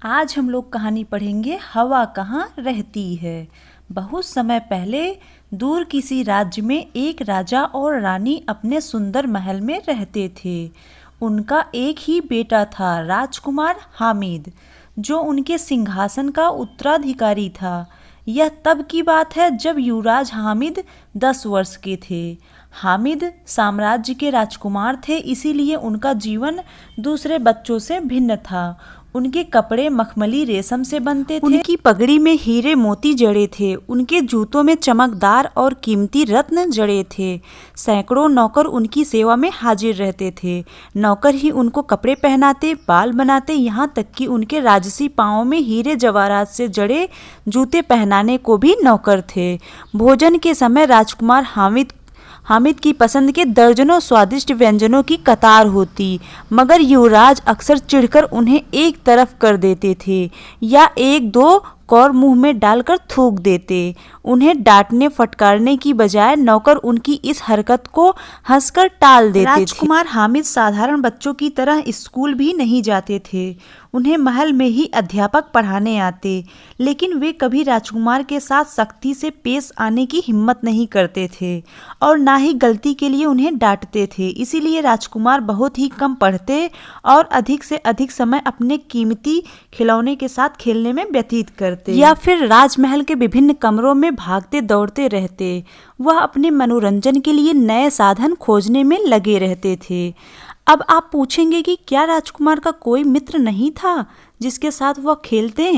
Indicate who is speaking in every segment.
Speaker 1: आज हम लोग कहानी पढ़ेंगे हवा कहाँ रहती है। बहुत समय पहले दूर किसी राज्य में एक राजा और रानी अपने सुंदर महल में रहते थे। उनका एक ही बेटा था, राजकुमार हामिद, जो उनके सिंहासन का उत्तराधिकारी था। यह तब की बात है जब युवराज हामिद 10 वर्ष के थे। हामिद साम्राज्य के राजकुमार थे, इसीलिए उनका जीवन दूसरे बच्चों से भिन्न था। उनके कपड़े मखमली रेशम से बनते थे, उनकी पगड़ी में हीरे मोती जड़े थे, उनके जूतों में चमकदार और कीमती रत्न जड़े थे। सैकड़ों नौकर उनकी सेवा में हाजिर रहते थे। नौकर ही उनको कपड़े पहनाते, बाल बनाते, यहाँ तक कि उनके राजसी पाँवों में हीरे जवाहरात से जड़े जूते पहनाने को भी नौकर थे। भोजन के समय राजकुमार हामिद की पसंद के दर्जनों स्वादिष्ट व्यंजनों की कतार होती, मगर युवराज अक्सर चिढ़कर उन्हें एक तरफ कर देते थे या एक दो कौर मुंह में डालकर थूक देते। उन्हें डांटने फटकारने की बजाय नौकर उनकी इस हरकत को हंसकर टाल देते थे। राजकुमार हामिद साधारण बच्चों की तरह स्कूल भी नहीं जाते थे। उन्हें महल में ही अध्यापक पढ़ाने आते, लेकिन वे कभी राजकुमार के साथ सख्ती से पेश आने की हिम्मत नहीं करते थे और ना ही गलती के लिए उन्हें डांटते थे। इसीलिए राजकुमार बहुत ही कम पढ़ते और अधिक से अधिक समय अपने कीमती खिलौने के साथ खेलने में व्यतीत करते या फिर राजमहल के विभिन्न कमरों में भागते दौड़ते रहते। वह अपने मनोरंजन के लिए नए साधन खोजने में लगे रहते थे। अब आप पूछेंगे कि क्या राजकुमार का कोई मित्र नहीं था जिसके साथ वह खेलते?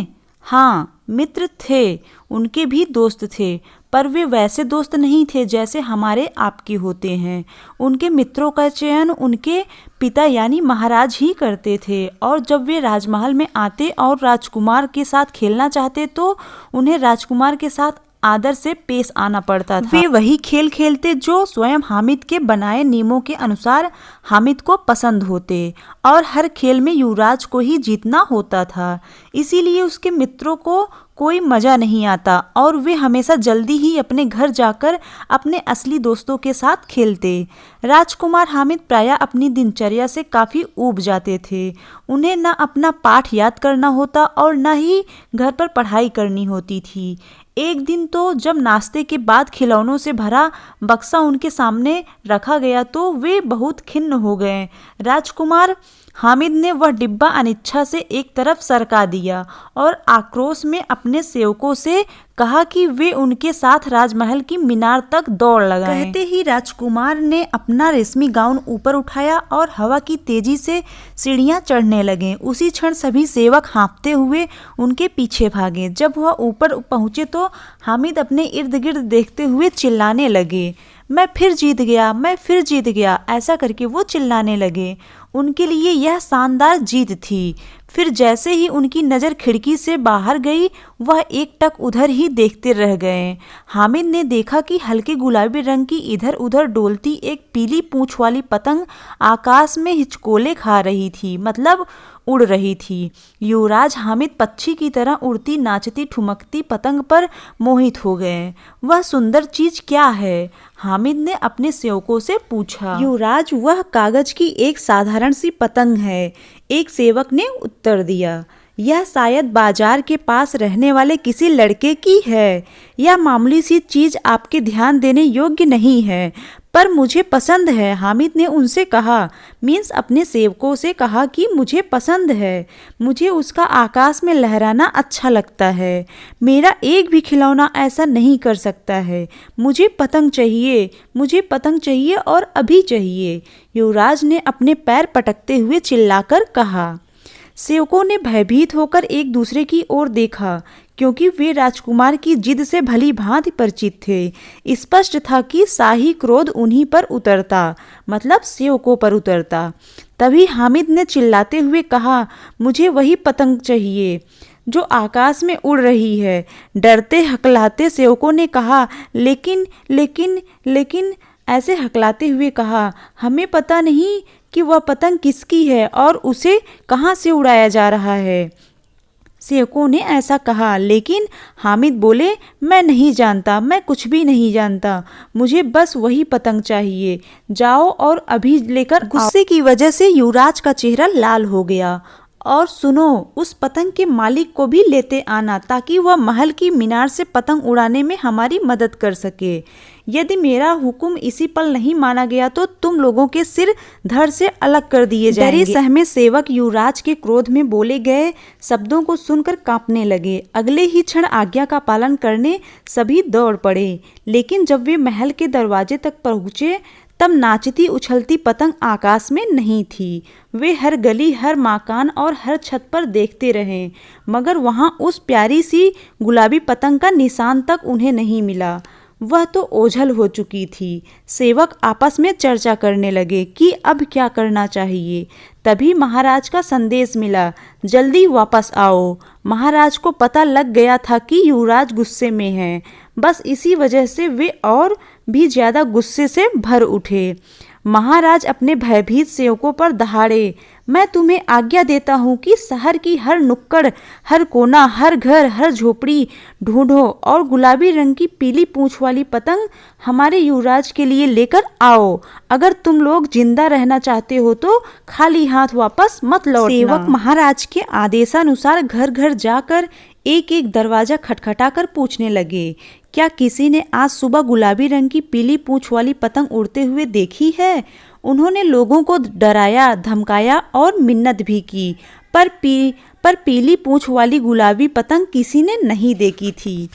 Speaker 1: हाँ, मित्र थे, उनके भी दोस्त थे, पर वे वैसे दोस्त नहीं थे जैसे हमारे आपके होते हैं। उनके मित्रों का चयन उनके पिता यानी महाराज ही करते थे, और जब वे राजमहल में आते और राजकुमार के साथ खेलना चाहते तो उन्हें राजकुमार के साथ आदर से पेश आना पड़ता था। वे वही खेल खेलते जो स्वयं हामिद के बनाए नियमों के अनुसार हामिद को पसंद होते, और हर खेल में युवराज को ही जीतना होता था। इसीलिए उसके मित्रों को कोई मज़ा नहीं आता और वे हमेशा जल्दी ही अपने घर जाकर अपने असली दोस्तों के साथ खेलते। राजकुमार हामिद प्रायः अपनी दिनचर्या से काफ़ी ऊब जाते थे। उन्हें न अपना पाठ याद करना होता और न ही घर पर पढ़ाई करनी होती थी। एक दिन तो जब नाश्ते के बाद खिलौनों से भरा बक्सा उनके सामने रखा गया तो वे बहुत खिन्न हो गए। राजकुमार हामिद ने वह डिब्बा अनिच्छा से एक तरफ सरका दिया और आक्रोश में अपने सेवकों से कहा कि वे उनके साथ राजमहल की मीनार तक दौड़ लगाएं। कहते ही राजकुमार ने अपना रेशमी गाउन ऊपर उठाया और हवा की तेजी से सीढ़ियां चढ़ने लगे। उसी क्षण सभी सेवक हाँफते हुए उनके पीछे भागे। जब वह ऊपर पहुंचे तो हामिद अपने इर्द गिर्द देखते हुए चिल्लाने लगे, मैं फिर जीत गया, मैं फिर जीत गया। ऐसा करके वो चिल्लाने लगे। उनके लिए यह शानदार जीत थी। फिर जैसे ही उनकी नज़र खिड़की से बाहर गई, वह एकटक उधर ही देखते रह गए। हामिद ने देखा कि हल्के गुलाबी रंग की इधर उधर डोलती एक पीली पूंछ वाली पतंग आकाश में हिचकोले खा रही थी, मतलब उड़ रही थी। युवराज हामिद पक्षी की तरह उड़ती नाचती ठुमकती पतंग पर मोहित हो गए। वह सुंदर चीज क्या है? हामिद ने अपने सेवकों से पूछा। युवराज, वह कागज की एक साधारण सी पतंग है, एक सेवक ने उत्तर दिया। यह शायद बाजार के पास रहने वाले किसी लड़के की है। यह मामूली सी चीज आपके ध्यान देने योग्य नहीं है, पर मुझे पसंद है। हामिद ने उनसे कहा, मीन्स अपने सेवकों से कहा कि मुझे पसंद है। मुझे उसका आकाश में लहराना अच्छा लगता है। मेरा एक भी खिलौना ऐसा नहीं कर सकता है। मुझे पतंग चाहिए, मुझे पतंग चाहिए और अभी चाहिए। युवराज ने अपने पैर पटकते हुए चिल्लाकर कहा। सेवकों ने भयभीत होकर एक दूसरे की ओर देखा, क्योंकि वे राजकुमार की जिद से भली भांति परिचित थे। स्पष्ट था कि शाही क्रोध उन्हीं पर उतरता, मतलब सेवकों पर उतरता। तभी हामिद ने चिल्लाते हुए कहा, मुझे वही पतंग चाहिए जो आकाश में उड़ रही है। डरते हकलाते सेवकों ने कहा, लेकिन लेकिन लेकिन ऐसे हकलाते हुए कहा, हमें पता नहीं कि वह पतंग किसकी है और उसे कहाँ से उड़ाया जा रहा है। सेवकों ने ऐसा कहा, लेकिन हामिद बोले, मैं नहीं जानता, मैं कुछ भी नहीं जानता। मुझे बस वही पतंग चाहिए। जाओ और अभी लेकर। गुस्से की वजह से युवराज का चेहरा लाल हो गया और सुनो, उस पतंग के मालिक को भी लेते आना ताकि वह महल की मीनार से पतंग उड़ाने में हमारी मदद कर सके। यदि मेरा हुक्म इसी पल नहीं माना गया तो तुम लोगों के सिर धड़ से अलग कर दिए जाएंगे। डरे सहमे सेवक युवराज के क्रोध में बोले गए शब्दों को सुनकर कांपने लगे। अगले ही क्षण आज्ञा का पालन करने सभी दौड़ पड़े। लेकिन जब वे महल के दरवाजे तक पहुंचे तब नाचती उछलती पतंग आकाश में नहीं थी। वे हर गली, हर मकान और हर छत पर देखते रहे, मगर वहां उस प्यारी सी गुलाबी पतंग का निशान तक उन्हें नहीं मिला। वह तो ओझल हो चुकी थी। सेवक आपस में चर्चा करने लगे कि अब क्या करना चाहिए। तभी महाराज का संदेश मिला, जल्दी वापस आओ। महाराज को पता लग गया था कि युवराज गुस्से में हैं। बस इसी वजह से वे और भी ज्यादा गुस्से से भर उठे। महाराज अपने भयभीत सेवकों पर दहाड़े, मैं तुम्हें आज्ञा देता हूँ कि शहर की हर नुक्कड़, हर कोना, हर घर, हर झोपड़ी ढूंढो और गुलाबी रंग की पीली पूंछ वाली पतंग हमारे युवराज के लिए लेकर आओ। अगर तुम लोग जिंदा रहना चाहते हो तो खाली हाथ वापस मत लौटना। सेवक महाराज के आदेशानुसार घर घर जाकर एक एक दरवाजा खटखटाकर पूछने लगे, क्या किसी ने आज सुबह गुलाबी रंग की पीली पूंछ वाली पतंग उड़ते हुए देखी है? उन्होंने लोगों को डराया, धमकाया और मिन्नत भी की, पर पीली पूंछ वाली गुलाबी पतंग किसी ने नहीं देखी थी।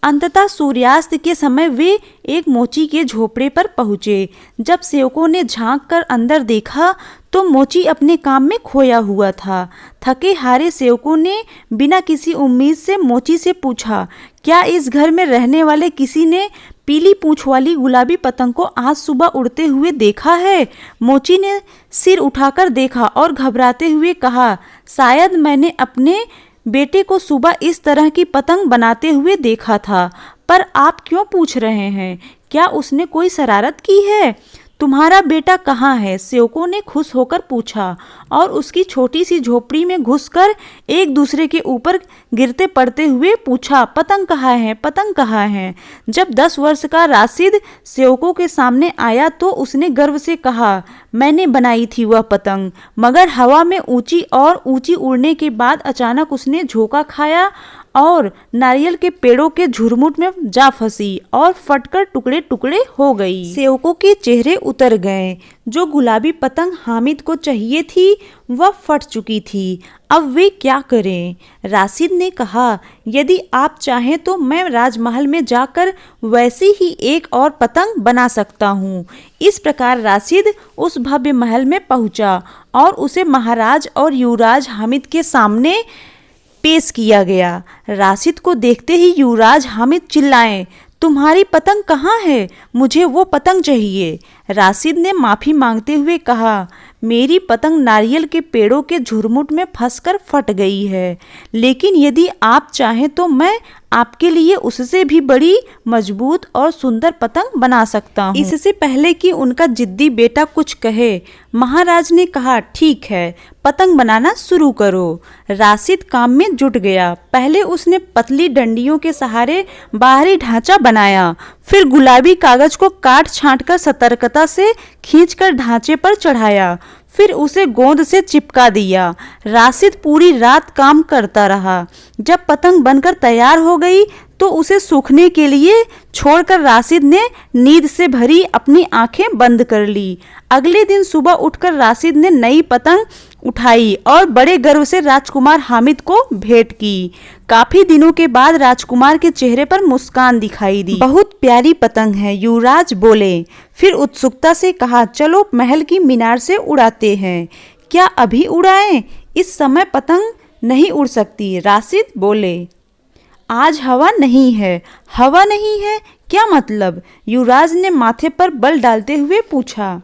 Speaker 1: अंततः सूर्यास्त के समय वे एक मोची के झोपड़े पर पहुंचे। जब सेवकों ने झांक कर अंदर देखा तो मोची अपने काम में खोया हुआ था। थके हारे सेवकों ने बिना किसी उम्मीद से मोची से पूछा, क्या इस घर में रहने वाले किसी ने पीली पूंछ वाली गुलाबी पतंग को आज सुबह उड़ते हुए देखा है? मोची ने सिर उठाकर देखा और घबराते हुए कहा, शायद मैंने अपने बेटे को सुबह इस तरह की पतंग बनाते हुए देखा था। पर आप क्यों पूछ रहे हैं? क्या उसने कोई शरारत की है? तुम्हारा बेटा कहाँ है? सेवकों ने खुश होकर पूछा और उसकी छोटी सी झोपड़ी में घुसकर एक दूसरे के ऊपर गिरते पड़ते हुए पूछा, पतंग कहाँ है, पतंग कहाँ है? जब 10 वर्ष का राशिद सेवकों के सामने आया तो उसने गर्व से कहा, मैंने बनाई थी वह पतंग। मगर हवा में ऊंची और ऊंची उड़ने के बाद अचानक उसने झोंका खाया और नारियल के पेड़ों के झुरमुट में जा फंसी और फटकर टुकड़े टुकड़े हो गई। सेवकों के चेहरे उतर गए। जो गुलाबी पतंग हामिद को चाहिए थी वह फट चुकी थी। अब वे क्या करें? राशिद ने कहा, यदि आप चाहें तो मैं राजमहल में जाकर वैसी ही एक और पतंग बना सकता हूँ। इस प्रकार राशिद उस भव्य महल में पहुंचा और उसे महाराज और युवराज हामिद के सामने पेश किया गया। राशिद को देखते ही युवराज हामिद चिल्लाए, तुम्हारी पतंग कहाँ है? मुझे वो पतंग चाहिए। राशिद ने माफ़ी मांगते हुए कहा, मेरी पतंग नारियल के पेड़ों के झुरमुट में फंसकर फट गई है, लेकिन यदि आप चाहें तो मैं आपके लिए उससे भी बड़ी, मजबूत और सुंदर पतंग बना सकता हूँ। इससे पहले कि उनका जिद्दी बेटा कुछ कहे, महाराज ने कहा, ठीक है, पतंग बनाना शुरू करो। राशिद काम में जुट गया। पहले उसने पतली डंडियों के सहारे बाहरी ढांचा बनाया, फिर गुलाबी कागज को काट छांट कर सतर्कता से खींचकर ढांचे पर चढ़ाया, फिर उसे गोंद से चिपका दिया। राशिद पूरी रात काम करता रहा। जब पतंग बनकर तैयार हो गई तो उसे सूखने के लिए छोड़कर राशिद ने नींद से भरी अपनी आंखें बंद कर ली। अगले दिन सुबह उठकर राशिद ने नई पतंग उठाई और बड़े गर्व से राजकुमार हामिद को भेंट की। काफी दिनों के बाद राजकुमार के चेहरे पर मुस्कान दिखाई दी। बहुत प्यारी पतंग है, युवराज बोले। फिर उत्सुकता से कहा, चलो महल की मीनार से उड़ाते हैं। क्या अभी उड़ाएं? इस समय पतंग नहीं उड़ सकती, राशिद बोले। आज हवा नहीं है। हवा नहीं है? क्या मतलब? युवराज ने माथे पर बल डालते हुए पूछा।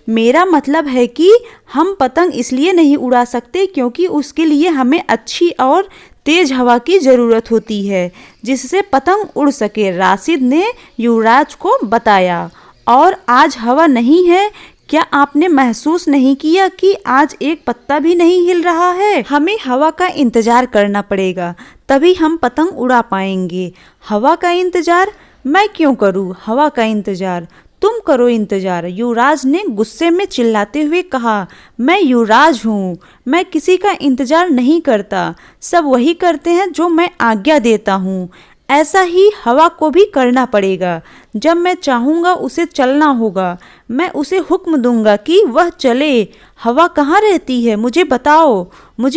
Speaker 1: मेरा मतलब है कि हम पतंग इसलिए नहीं उड़ा सकते क्योंकि उसके लिए हमें अच्छी और तेज हवा की जरूरत होती है जिससे पतंग उड़ सके, राशिद ने युवराज को बताया। और आज हवा नहीं है। क्या आपने महसूस नहीं किया कि आज एक पत्ता भी नहीं हिल रहा है? हमें हवा का इंतजार करना पड़ेगा, तभी हम पतंग उड़ा पाएंगे। हवा का इंतजार? मैं क्यों करूं हवा का इंतजार? तुम करो इंतजार। युवराज ने गुस्से में चिल्लाते हुए कहा, मैं युवराज हूँ, मैं किसी का इंतजार नहीं करता। सब वही करते हैं जो मैं आज्ञा देता हूँ। ऐसा ही हवा को भी करना पड़ेगा। जब मैं चाहूँगा उसे चलना होगा। मैं उसे हुक्म दूंगा कि वह चले। हवा कहाँ रहती है, मुझे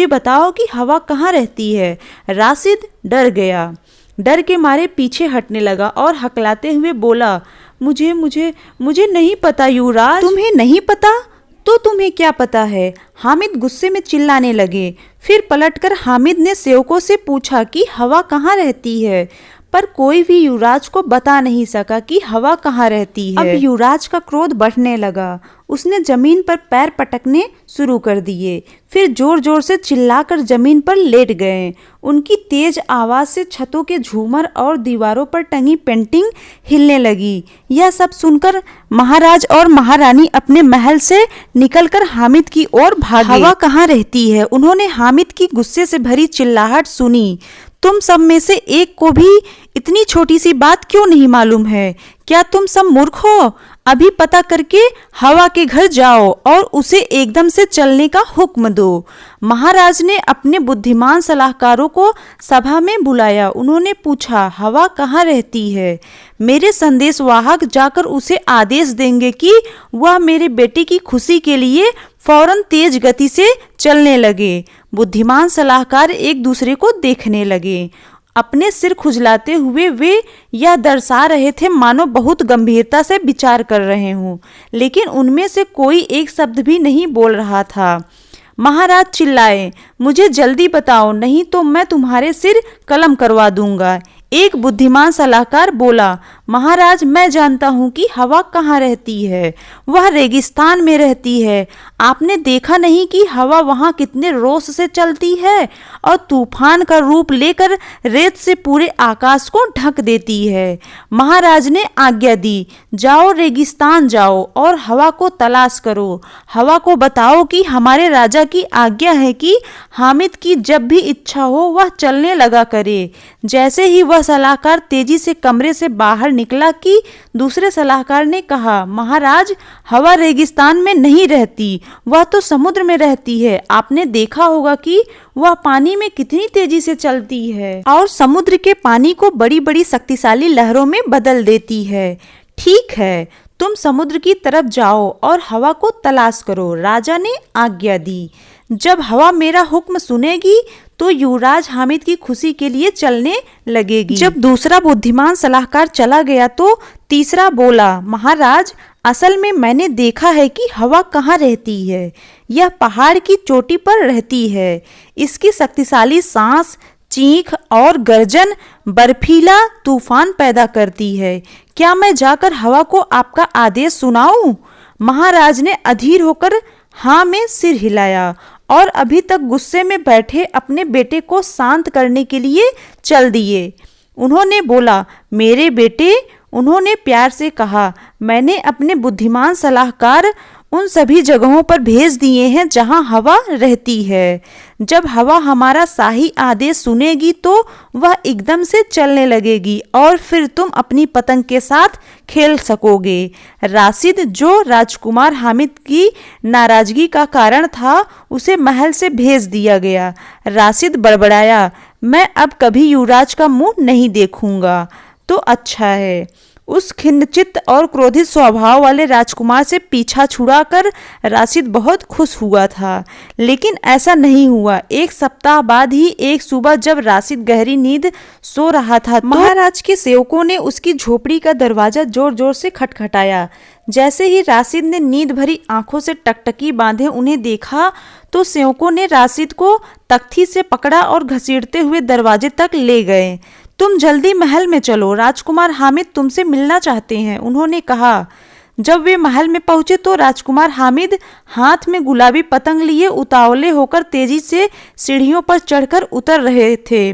Speaker 1: बताओ कि हवा कहाँ रहती है। राशिद डर गया, डर के मारे पीछे हटने लगा और हकलाते हुए बोला, मुझे नहीं पता युवराज। तुम्हें नहीं पता तो तुम्हें क्या पता है? हामिद गुस्से में चिल्लाने लगे। फिर पलटकर हामिद ने सेवकों से पूछा कि हवा कहाँ रहती है, पर कोई भी युवराज को बता नहीं सका कि हवा कहाँ रहती है। अब युवराज का क्रोध बढ़ने लगा। उसने जमीन पर पैर पटकने शुरू कर दिए, फिर जोर जोर से चिल्लाकर जमीन पर लेट गए। उनकी तेज आवाज से छतों के झूमर और दीवारों पर टंगी पेंटिंग हिलने लगी। यह सब सुनकर महाराज और महारानी अपने महल से निकलकर हामिद की ओर भागे। हवा कहाँ रहती है? उन्होंने हामिद की गुस्से से भरी चिल्लाहट सुनी। तुम सब में से एक को भी इतनी छोटी सी बात क्यों नहीं मालूम है? क्या तुम सब मूर्ख हो? अभी पता करके हवा के घर जाओ और उसे एकदम से चलने का हुक्म दो। महाराज ने अपने बुद्धिमान सलाहकारों को सभा में बुलाया। उन्होंने पूछा, हवा कहाँ रहती है? मेरे संदेशवाहक जाकर उसे आदेश देंगे कि वह मेरे बेटे की खुशी के लिए फौरन तेज गति से चलने लगे। बुद्धिमान सलाहकार एक दूसरे को देखने लगे। अपने सिर खुजलाते हुए वे यह दर्शा रहे थे मानो बहुत गंभीरता से विचार कर रहे हों, लेकिन उनमें से कोई एक शब्द भी नहीं बोल रहा था। महाराज चिल्लाए, मुझे जल्दी बताओ, नहीं तो मैं तुम्हारे सिर कलम करवा दूंगा। एक बुद्धिमान सलाहकार बोला, महाराज मैं जानता हूँ कि हवा कहाँ रहती है। वह रेगिस्तान में रहती है। आपने देखा नहीं कि हवा वहाँ कितने रोष से चलती है और तूफान का रूप लेकर रेत से पूरे आकाश को ढक देती है। महाराज ने आज्ञा दी, जाओ रेगिस्तान जाओ और हवा को तलाश करो। हवा को बताओ कि हमारे राजा की आज्ञा है कि हामिद की जब भी इच्छा हो वह चलने लगा करे। जैसे ही वह सलाहकार तेजी से कमरे से बाहर निकला कि दूसरे सलाहकार ने कहा, महाराज हवा रेगिस्तान में नहीं रहती, वह तो समुद्र में रहती है। आपने देखा होगा कि वह पानी में कितनी तेजी से चलती है और समुद्र के पानी को बड़ी बड़ी शक्तिशाली लहरों में बदल देती है। ठीक है, तुम समुद्र की तरफ जाओ और हवा को तलाश करो। राजा ने आज्ञा दी। जब हवा मेरा हुक्म सुनेगी तो युवराज हामिद की खुशी के लिए चलने लगेगी। जब दूसरा बुद्धिमान सलाहकार चला गया तो तीसरा बोला, महाराज असल में मैंने देखा है कि हवा कहाँ रहती है। यह पहाड़ की चोटी पर रहती है। इसकी शक्तिशाली सांस, चीख और गर्जन बर्फीला तूफान पैदा करती है। क्या मैं जाकर हवा को आपका आदेश सुनाऊं? महाराज ने अधीर होकर हाँ में सिर हिलाया और अभी तक गुस्से में बैठे अपने बेटे को शांत करने के लिए चल दिए। उन्होंने बोला, मेरे बेटे, उन्होंने प्यार से कहा, मैंने अपने बुद्धिमान सलाहकार उन सभी जगहों पर भेज दिए हैं जहां हवा रहती है। जब हवा हमारा शाही आदेश सुनेगी तो वह एकदम से चलने लगेगी और फिर तुम अपनी पतंग के साथ खेल सकोगे। राशिद, जो राजकुमार हामिद की नाराजगी का कारण था, उसे महल से भेज दिया गया। राशिद बड़बड़ाया, मैं अब कभी युवराज का मुंह नहीं देखूंगा तो अच्छा है। उस खिन्नचित्त और क्रोधित स्वभाव वाले राजकुमार से पीछा छुड़ाकर राशिद बहुत खुश हुआ था, लेकिन ऐसा नहीं हुआ। एक सप्ताह बाद ही एक सुबह जब राशिद गहरी नींद सो रहा था तो महाराज के सेवकों ने उसकी झोपड़ी का दरवाजा जोर जोर से खटखटाया। जैसे ही राशिद ने नींद भरी आंखों से टकटकी बांधे उन्हें देखा तो सेवकों ने राशिद को तख्ती से पकड़ा और घसीटते हुए दरवाजे तक ले गए। तुम जल्दी महल में चलो, राजकुमार हामिद तुमसे मिलना चाहते हैं, उन्होंने कहा। जब वे महल में पहुंचे तो राजकुमार हामिद हाथ में गुलाबी पतंग लिए उतावले होकर तेजी से सीढ़ियों पर चढ़कर उतर रहे थे।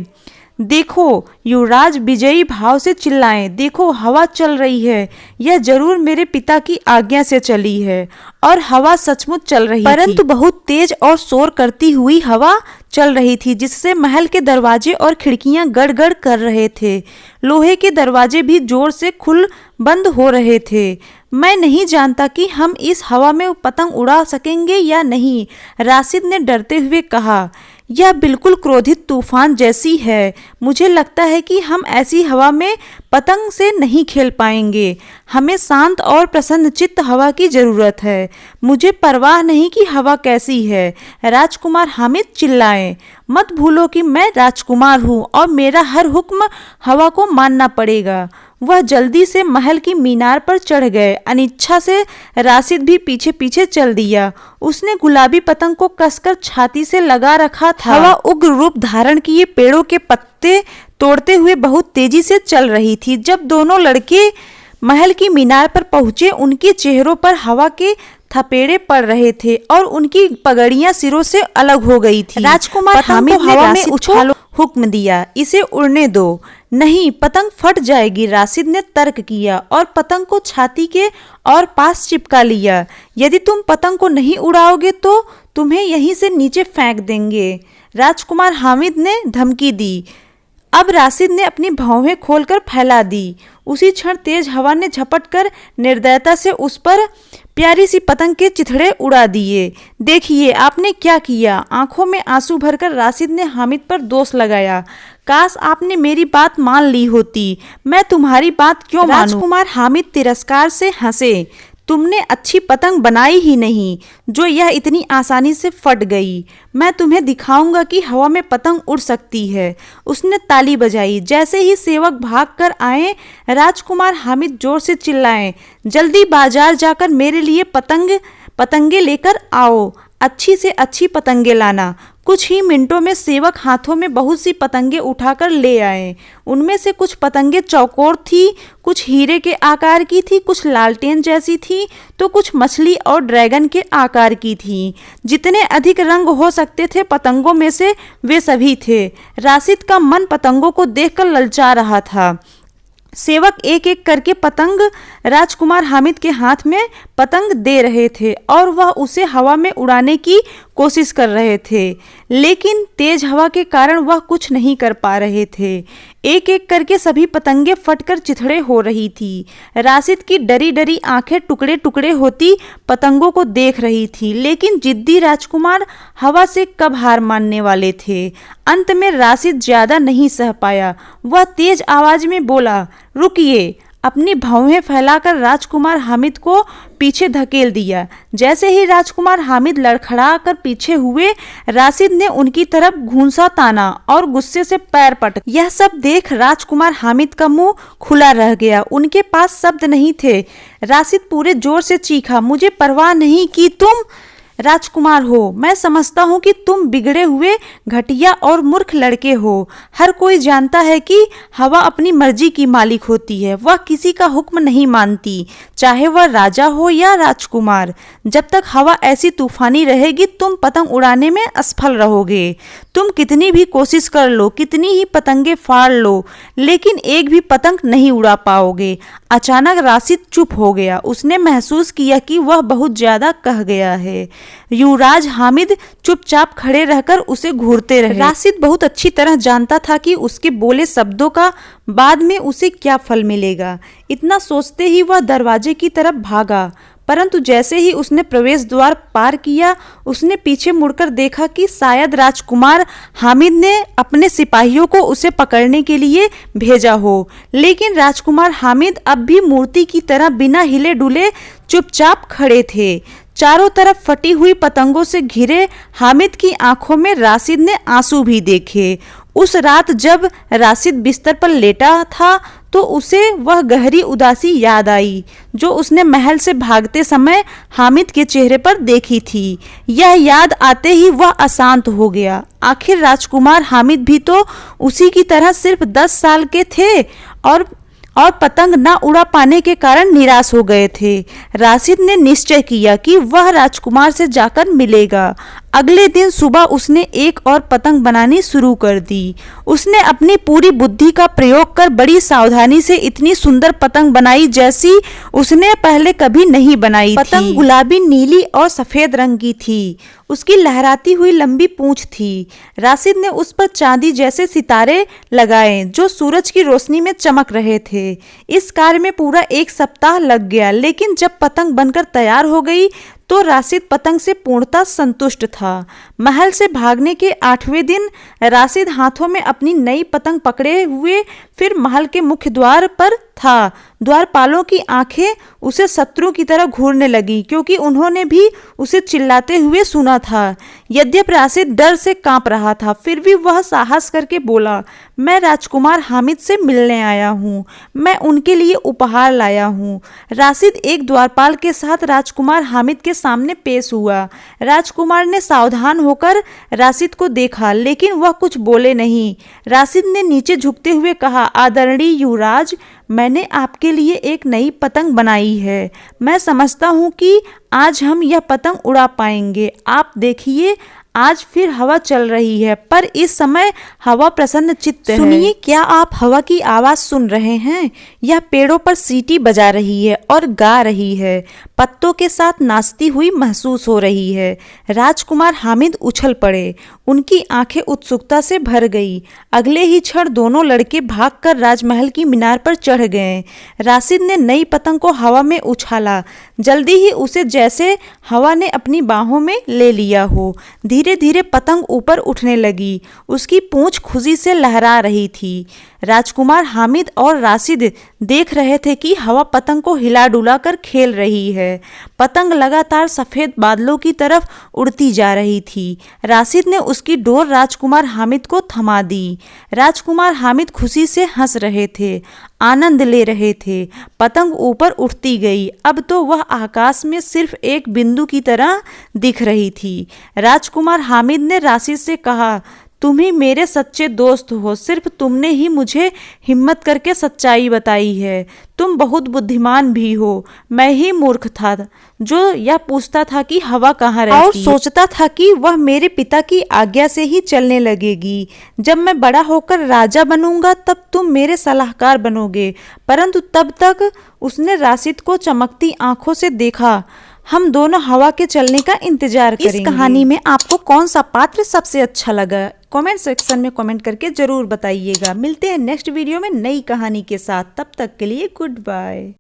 Speaker 1: देखो, युवराज विजयी भाव से चिल्लाए, देखो हवा चल रही है। यह जरूर मेरे पिता की आज्ञा से चली है और हवा सचमुच चल रही थी, परंतु बहुत तेज और शोर करती हुई हवा चल रही थी, जिससे महल के दरवाजे और खिड़कियां गड़गड़ कर रहे थे। लोहे के दरवाजे भी जोर से खुल बंद हो रहे थे। मैं नहीं जानता कि हम इस हवा में पतंग उड़ा सकेंगे या नहीं, राशिद ने डरते हुए कहा। यह बिल्कुल क्रोधित तूफान जैसी है। मुझे लगता है कि हम ऐसी हवा में पतंग से नहीं खेल पाएंगे। हमें शांत और प्रसन्नचित्त हवा की ज़रूरत है। मुझे परवाह नहीं कि हवा कैसी है, राजकुमार हामिद चिल्लाए। मत भूलो कि मैं राजकुमार हूँ और मेरा हर हुक्म हवा को मानना पड़ेगा। वह जल्दी से महल की मीनार पर चढ़ गए। अनिच्छा से राशिद भी पीछे पीछे चल दिया। उसने गुलाबी पतंग को कसकर छाती से लगा रखा था। हवा उग्र रूप धारण किए पेड़ों के पत्ते तोड़ते हुए बहुत तेजी से चल रही थी। जब दोनों लड़के महल की मीनार पर पहुंचे, उनके चेहरों पर हवा के थपेड़े पड़ रहे थे और उनकी पगड़ियां सिरों से अलग हो गई थी। राजकुमार हामिद ने हवा में उछालो हुक्म दिया, इसे उड़ने दो। नहीं, पतंग फट जाएगी, राशिद ने तर्क किया और पतंग को छाती के और पास चिपका लिया। यदि तुम पतंग को नहीं उड़ाओगे तो तुम्हें यहीं से नीचे फेंक देंगे, राजकुमार हामिद ने धमकी दी। अब राशिद ने अपनी भौहें खोलकर फैला दी। उसी क्षण तेज हवा ने झपटकर निर्दयता से उस पर प्यारी सी पतंग के चिथड़े उड़ा दिए। देखिए आपने क्या किया, आंखों में आंसू भरकर राशिद ने हामिद पर दोष लगाया। काश आपने मेरी बात मान ली होती। मैं तुम्हारी बात क्यों मानूं? राजकुमार हामिद तिरस्कार से हंसे। तुमने अच्छी पतंग बनाई ही नहीं जो यह इतनी आसानी से फट गई। मैं तुम्हें दिखाऊंगा कि हवा में पतंग उड़ सकती है। उसने ताली बजाई। जैसे ही सेवक भागकर आए, राजकुमार हामिद जोर से चिल्लाए, जल्दी बाजार जाकर मेरे लिए पतंगे लेकर आओ। अच्छी से अच्छी पतंगे लाना। कुछ ही मिनटों में सेवक हाथों में बहुत सी पतंगे उठाकर ले आए। उनमें से कुछ पतंगे चौकोर थी, कुछ हीरे के आकार की थी, कुछ लालटेन जैसी थी, तो कुछ मछली और ड्रैगन के आकार की थी। जितने अधिक रंग हो सकते थे पतंगों में से वे सभी थे। राशिद का मन पतंगों को देखकर ललचा रहा था। सेवक एक एक करके पतंग राजकुमार हामिद के हाथ में पतंग दे रहे थे और वह उसे हवा में उड़ाने की कोशिश कर रहे थे, लेकिन तेज हवा के कारण वह कुछ नहीं कर पा रहे थे। एक एक करके सभी पतंगे फटकर चिथड़े हो रही थी। राशिद की डरी डरी आंखें टुकड़े टुकड़े होती पतंगों को देख रही थी, लेकिन जिद्दी राजकुमार हवा से कब हार मानने वाले थे। अंत में राशिद ज्यादा नहीं सह पाया। वह तेज आवाज में बोला, रुकिए। अपनी भौहें फैलाकर राजकुमार हामिद को पीछे धकेल दिया। जैसे ही राजकुमार हामिद लड़खड़ा कर पीछे हुए, राशिद ने उनकी तरफ घूंसा ताना और गुस्से से पैर पटक। यह सब देख राजकुमार हामिद का मुंह खुला रह गया। उनके पास शब्द नहीं थे। राशिद पूरे जोर से चीखा, मुझे परवाह नहीं कि तुम राजकुमार हो। मैं समझता हूँ कि तुम बिगड़े हुए, घटिया और मूर्ख लड़के हो। हर कोई जानता है कि हवा अपनी मर्जी की मालिक होती है। वह किसी का हुक्म नहीं मानती, चाहे वह राजा हो या राजकुमार। जब तक हवा ऐसी तूफानी रहेगी, तुम पतंग उड़ाने में असफल रहोगे। तुम कितनी भी कोशिश कर लो, कितनी ही पतंगे फाड़ लो, लेकिन एक भी पतंग नहीं उड़ा पाओगे। अचानक राशिद चुप हो गया। उसने महसूस किया कि वह बहुत ज्यादा कह गया है। युवराज हामिद चुपचाप खड़े रहकर उसे घूरते रहे। राशिद बहुत अच्छी तरह जानता था कि उसके बोले शब्दों का बाद में उसे क्या फल मिलेगा। इतना सोचते ही वह दरवाजे की तरफ भागा, परंतु जैसे ही उसने प्रवेश द्वार पार किया, उसने पीछे मुड़कर देखा कि शायद राजकुमार हामिद ने अपने सिपाहियों को उसे पकड़ने के लिए भेजा हो। लेकिन राजकुमार हामिद अब भी मूर्ति की तरह बिना हिले डुले चुपचाप खड़े थे। चारों तरफ फटी हुई पतंगों से घिरे हामिद की आंखों में राशिद ने आंसू भी देखे। उस रात जब राशिद बिस्तर पर लेटा था तो उसे वह गहरी उदासी याद आई जो उसने महल से भागते समय हामिद के चेहरे पर देखी थी। यह याद आते ही वह अशांत हो गया। आखिर राजकुमार हामिद भी तो उसी की तरह सिर्फ 10 साल के थे और पतंग न उड़ा पाने के कारण निराश हो गए थे। राशिद ने निश्चय किया कि वह राजकुमार से जाकर मिलेगा। अगले दिन सुबह उसने एक और पतंग बनानी शुरू कर दी। उसने अपनी पूरी बुद्धि का प्रयोग कर बड़ी सावधानी से इतनी सुंदर पतंग बनाई जैसी उसने पहले कभी नहीं बनाई थी। पतंग गुलाबी, नीली और सफेद रंग की थी। उसकी लहराती हुई लंबी पूंछ थी। राशिद ने उस पर चांदी जैसे सितारे लगाए जो सूरज की रोशनी में चमक रहे थे। इस कार्य में पूरा 1 सप्ताह लग गया, लेकिन जब पतंग बनकर तैयार हो गई तो राशिद पतंग से पूर्णतः संतुष्ट था। महल से भागने के 8वें दिन राशिद हाथों में अपनी नई पतंग पकड़े हुए फिर महल के मुख्य द्वार पर था। द्वारपालों की आंखें उसे शत्रु की तरह घूरने लगी, क्योंकि उन्होंने भी उसे चिल्लाते हुए सुना था। यद्यपि राशिद डर से कांप रहा था, फिर भी वह साहस करके बोला, मैं राजकुमार हामिद से मिलने आया हूँ। मैं उनके लिए उपहार लाया हूँ। राशिद एक द्वारपाल के साथ राजकुमार हामिद के सामने पेश हुआ। राजकुमार ने सावधान होकर राशिद को देखा, लेकिन वह कुछ बोले नहीं। राशिद ने नीचे झुकते हुए कहा, आदरणीय युवराज, मैंने आपके लिए एक नई पतंग बनाई है। मैं समझता हूँ कि आज हम यह पतंग उड़ा पाएंगे। आप देखिए, आज फिर हवा चल रही है, पर इस समय हवा प्रसन्न चित्त है। सुनिए, क्या आप हवा की आवाज सुन रहे हैं? यह पेड़ों पर सीटी बजा रही है और गा रही है, पत्तों के साथ नाचती हुई महसूस हो रही है। राजकुमार हामिद उछल पड़े। उनकी आंखें उत्सुकता से भर गई। अगले ही क्षण दोनों लड़के भागकर राजमहल की मीनार पर चढ़ गए। राशिद ने नई पतंग को हवा में उछाला। जल्दी ही उसे जैसे हवा ने अपनी बाहों में ले लिया हो। धीरे धीरे पतंग ऊपर उठने लगी। उसकी पूंछ खुशी से लहरा रही थी। राजकुमार हामिद और राशिद देख रहे थे कि हवा पतंग को हिला डुला कर खेल रही है। पतंग लगातार सफेद बादलों की तरफ उड़ती जा रही थी। राशिद ने उसकी डोर राजकुमार हामिद को थमा दी। राजकुमार हामिद खुशी से हंस रहे थे, आनंद ले रहे थे। पतंग ऊपर उठती गई। अब तो वह आकाश में सिर्फ एक बिंदु की तरह दिख रही थी। राजकुमार हामिद ने राशिद से कहा, तुम ही मेरे सच्चे दोस्त हो। सिर्फ तुमने ही मुझे हिम्मत करके सच्चाई बताई है। तुम बहुत बुद्धिमान भी हो। मैं ही मूर्ख था जो यह पूछता था कि हवा कहाँ रहती है और सोचता था कि वह मेरे पिता की आज्ञा से ही चलने लगेगी। जब मैं बड़ा होकर राजा बनूंगा तब तुम मेरे सलाहकार बनोगे। परंतु तब तक उसने राशिद को चमकती आंखों से देखा। हम दोनों हवा के चलने का इंतजार करेंगे। इस कहानी में आपको कौन सा पात्र सबसे अच्छा लगा? कमेंट सेक्शन में कमेंट करके जरूर बताइएगा। मिलते हैं नेक्स्ट वीडियो में नई कहानी के साथ। तब तक के लिए गुड बाय।